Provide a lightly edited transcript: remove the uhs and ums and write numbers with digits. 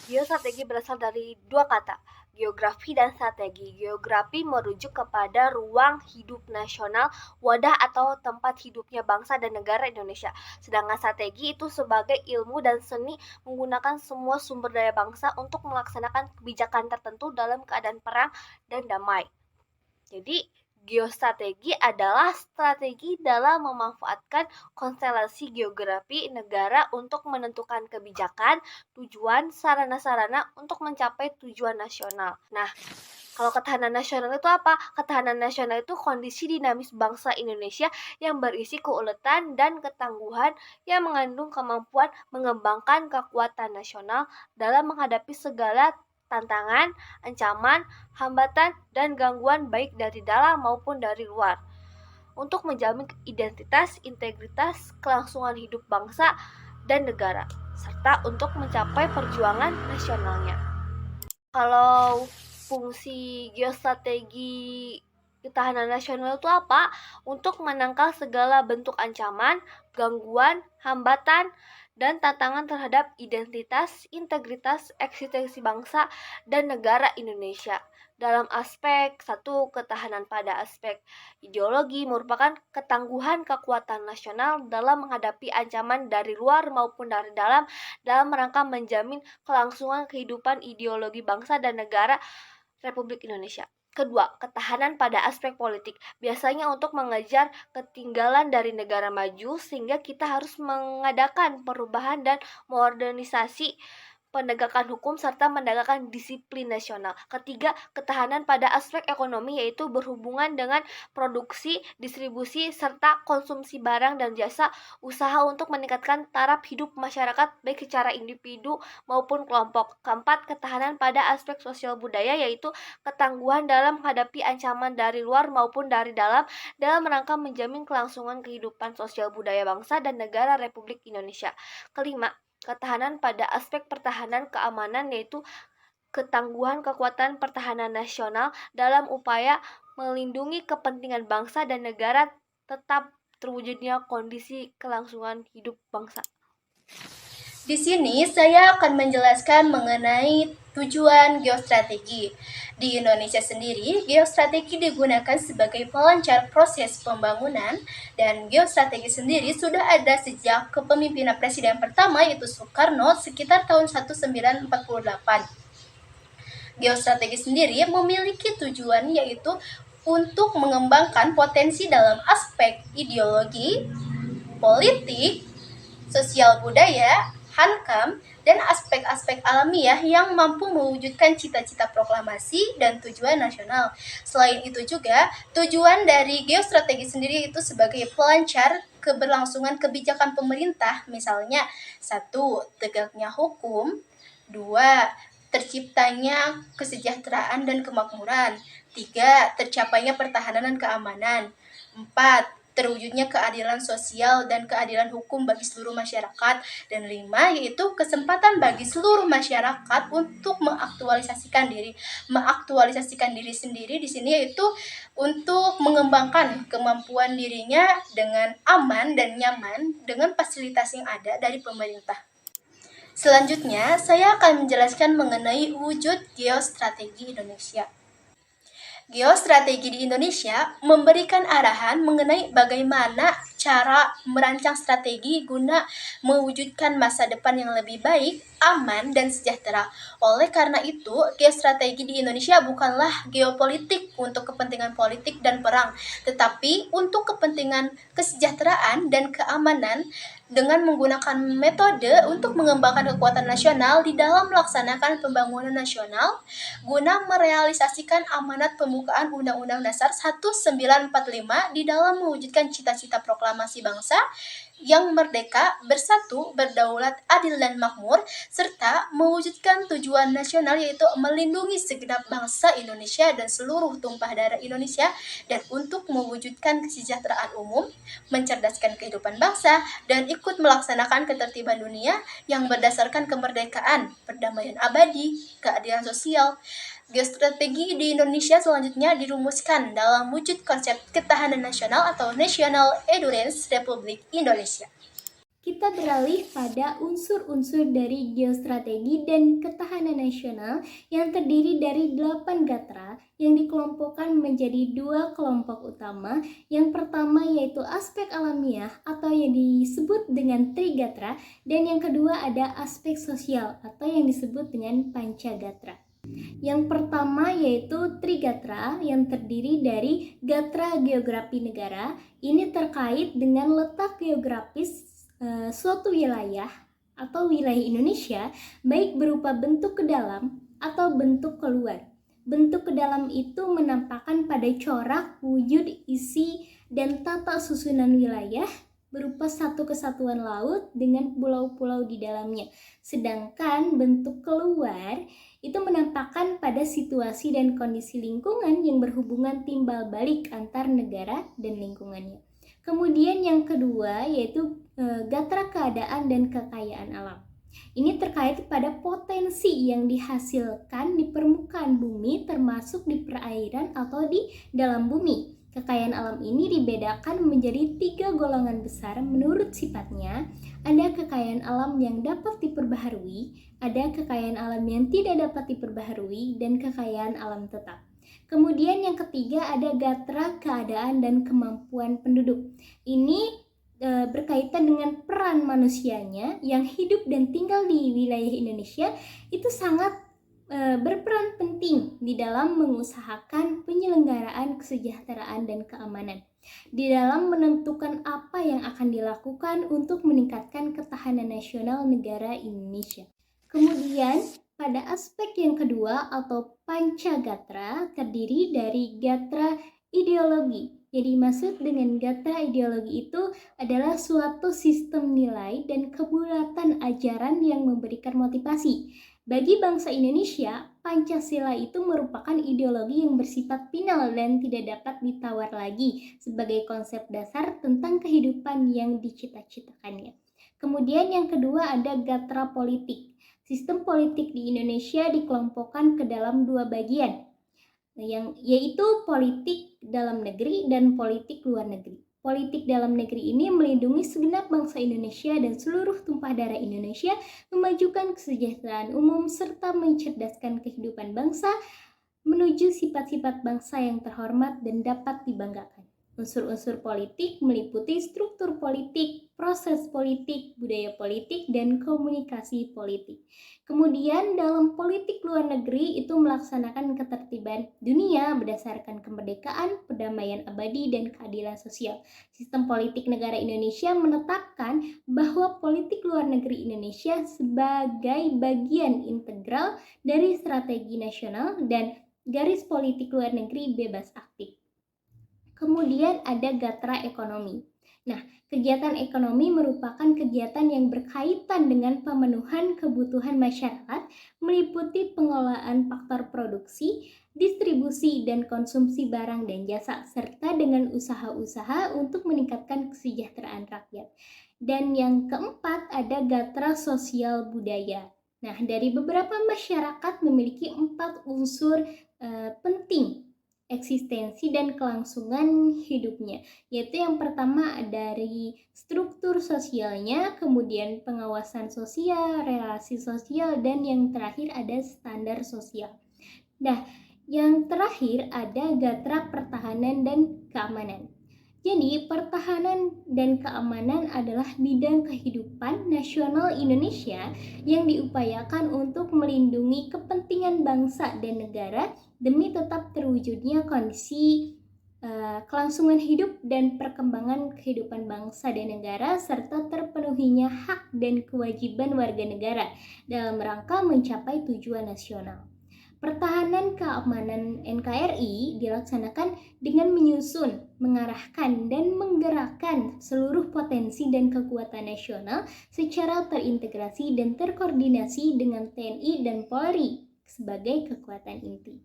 Geostrategi berasal dari dua kata, geografi dan strategi. Geografi merujuk kepada ruang hidup nasional, wadah atau tempat hidupnya bangsa dan negara Indonesia. Sedangkan strategi itu sebagai ilmu dan seni menggunakan semua sumber daya bangsa untuk melaksanakan kebijakan tertentu dalam keadaan perang dan damai. Jadi, geostrategi adalah strategi dalam memanfaatkan konstelasi geografi negara untuk menentukan kebijakan, tujuan, sarana-sarana untuk mencapai tujuan nasional. Nah, kalau ketahanan nasional itu apa? Ketahanan nasional itu kondisi dinamis bangsa Indonesia yang berisi keuletan dan ketangguhan yang mengandung kemampuan mengembangkan kekuatan nasional dalam menghadapi segala tantangan, ancaman, hambatan, dan gangguan baik dari dalam maupun dari luar untuk menjamin identitas, integritas, kelangsungan hidup bangsa dan negara, serta untuk mencapai perjuangan nasionalnya. Kalau fungsi geostrategi ketahanan nasional itu apa? Untuk menangkal segala bentuk ancaman, gangguan, hambatan, dan tantangan terhadap identitas, integritas, eksistensi bangsa dan negara Indonesia. Dalam aspek satu, ketahanan pada aspek ideologi merupakan ketangguhan kekuatan nasional dalam menghadapi ancaman dari luar maupun dari dalam rangka menjamin kelangsungan kehidupan ideologi bangsa dan negara Republik Indonesia. Kedua, ketahanan pada aspek politik. Biasanya untuk mengejar ketinggalan dari negara maju sehingga kita harus mengadakan perubahan dan modernisasi penegakan hukum serta menegakkan disiplin nasional. Ketiga, ketahanan pada aspek ekonomi yaitu berhubungan dengan produksi, distribusi, serta konsumsi barang dan jasa, usaha untuk meningkatkan taraf hidup masyarakat baik secara individu maupun kelompok. Keempat, ketahanan pada aspek sosial budaya yaitu ketangguhan dalam menghadapi ancaman dari luar maupun dari dalam rangka menjamin kelangsungan kehidupan sosial budaya bangsa dan negara Republik Indonesia. Kelima, ketahanan pada aspek pertahanan keamanan yaitu ketangguhan kekuatan pertahanan nasional dalam upaya melindungi kepentingan bangsa dan negara tetap terwujudnya kondisi kelangsungan hidup bangsa. Di sini saya akan menjelaskan mengenai tujuan geostrategi. Di Indonesia sendiri, geostrategi digunakan sebagai pelancar proses pembangunan dan geostrategi sendiri sudah ada sejak kepemimpinan presiden pertama yaitu Soekarno sekitar tahun 1948. Geostrategi sendiri memiliki tujuan yaitu untuk mengembangkan potensi dalam aspek ideologi, politik, sosial budaya, hankam, dan aspek-aspek alamiah yang mampu mewujudkan cita-cita proklamasi dan tujuan nasional. Selain itu juga, tujuan dari geostrategi sendiri itu sebagai pelancar keberlangsungan kebijakan pemerintah, misalnya 1. Tegaknya hukum, 2. Terciptanya kesejahteraan dan kemakmuran, 3. Tercapainya pertahanan dan keamanan, 4. Terwujudnya keadilan sosial dan keadilan hukum bagi seluruh masyarakat, dan 5. Yaitu kesempatan bagi seluruh masyarakat untuk mengaktualisasikan diri sendiri di sini yaitu untuk mengembangkan kemampuan dirinya dengan aman dan nyaman dengan fasilitas yang ada dari pemerintah. Selanjutnya, saya akan menjelaskan mengenai wujud geostrategi Indonesia. Geostrategi di Indonesia memberikan arahan mengenai bagaimana cara merancang strategi guna mewujudkan masa depan yang lebih baik, aman, dan sejahtera. Oleh karena itu, geostrategi di Indonesia bukanlah geopolitik untuk kepentingan politik dan perang, tetapi untuk kepentingan kesejahteraan dan keamanan dengan menggunakan metode untuk mengembangkan kekuatan nasional di dalam melaksanakan pembangunan nasional guna merealisasikan amanat pembukaan Undang-Undang Dasar 1945 di dalam mewujudkan cita-cita proklamasi bangsa yang merdeka, bersatu, berdaulat, adil, dan makmur, serta mewujudkan tujuan nasional yaitu melindungi segenap bangsa Indonesia dan seluruh tumpah darah Indonesia, dan untuk mewujudkan kesejahteraan umum, mencerdaskan kehidupan bangsa, dan ikut melaksanakan ketertiban dunia yang berdasarkan kemerdekaan, perdamaian abadi, keadilan sosial. Geostrategi di Indonesia selanjutnya dirumuskan dalam wujud konsep ketahanan nasional atau National Endurance Republik Indonesia. kita beralih pada unsur-unsur dari geostrategi dan ketahanan nasional yang terdiri dari 8 gatra yang dikelompokkan menjadi 2 kelompok utama. Yang pertama yaitu aspek alamiah atau yang disebut dengan trigatra, dan yang kedua ada aspek sosial atau yang disebut dengan pancagatra. Yang pertama yaitu Trigatra yang terdiri dari gatra geografi negara. Ini terkait dengan letak geografis suatu wilayah atau wilayah Indonesia, baik berupa bentuk ke dalam atau bentuk keluar. Bentuk ke dalam itu menampakkan pada corak, wujud, isi, dan tata susunan wilayah berupa satu kesatuan laut dengan pulau-pulau di dalamnya. Sedangkan bentuk keluar itu menampakkan pada situasi dan kondisi lingkungan yang berhubungan timbal balik antar negara dan lingkungannya. Kemudian yang kedua yaitu gatra keadaan dan kekayaan alam. Ini terkait pada potensi yang dihasilkan di permukaan bumi termasuk di perairan atau di dalam bumi. Kekayaan alam ini dibedakan menjadi 3 golongan besar menurut sifatnya. Ada kekayaan alam yang dapat diperbaharui, ada kekayaan alam yang tidak dapat diperbaharui, dan kekayaan alam tetap. Kemudian yang ketiga ada gatra keadaan dan kemampuan penduduk. Ini berkaitan dengan peran manusianya yang hidup dan tinggal di wilayah Indonesia itu sangat berperan penting di dalam mengusahakan penyelenggaraan kesejahteraan dan keamanan, di dalam menentukan apa yang akan dilakukan untuk meningkatkan ketahanan nasional negara Indonesia. Kemudian pada aspek yang kedua atau pancagatra terdiri dari gatra ideologi. Jadi maksud dengan gatra ideologi itu adalah suatu sistem nilai dan kebulatan ajaran yang memberikan motivasi. Bagi bangsa Indonesia, Pancasila itu merupakan ideologi yang bersifat final dan tidak dapat ditawar lagi sebagai konsep dasar tentang kehidupan yang dicita-citakannya. Kemudian yang kedua ada gatra politik. Sistem politik di Indonesia dikelompokkan ke dalam 2 bagian, yaitu politik dalam negeri dan politik luar negeri. Politik dalam negeri ini melindungi segenap bangsa Indonesia dan seluruh tumpah darah Indonesia, memajukan kesejahteraan umum, serta mencerdaskan kehidupan bangsa menuju sifat-sifat bangsa yang terhormat dan dapat dibanggakan. Unsur-unsur politik meliputi struktur politik, proses politik, budaya politik, dan komunikasi politik. Kemudian dalam politik luar negeri itu melaksanakan ketertiban dunia berdasarkan kemerdekaan, perdamaian abadi, dan keadilan sosial. Sistem politik negara Indonesia menetapkan bahwa politik luar negeri Indonesia sebagai bagian integral dari strategi nasional dan garis politik luar negeri bebas aktif. Kemudian ada gatra ekonomi. Nah, kegiatan ekonomi merupakan kegiatan yang berkaitan dengan pemenuhan kebutuhan masyarakat, meliputi pengelolaan faktor produksi, distribusi dan konsumsi barang dan jasa, serta dengan usaha-usaha untuk meningkatkan kesejahteraan rakyat. Dan yang keempat ada gatra sosial budaya. Nah, dari beberapa masyarakat memiliki 4 unsur penting eksistensi dan kelangsungan hidupnya, yaitu yang pertama dari struktur sosialnya, kemudian pengawasan sosial, relasi sosial, dan yang terakhir ada standar sosial. Nah, yang terakhir ada gatra pertahanan dan keamanan. Jadi, pertahanan dan keamanan adalah bidang kehidupan nasional Indonesia yang diupayakan untuk melindungi kepentingan bangsa dan negara demi tetap terwujudnya kondisi kelangsungan hidup dan perkembangan kehidupan bangsa dan negara, serta terpenuhinya hak dan kewajiban warga negara dalam rangka mencapai tujuan nasional. Pertahanan keamanan NKRI dilaksanakan dengan menyusun, mengarahkan, dan menggerakkan seluruh potensi dan kekuatan nasional secara terintegrasi dan terkoordinasi dengan TNI dan Polri sebagai kekuatan inti.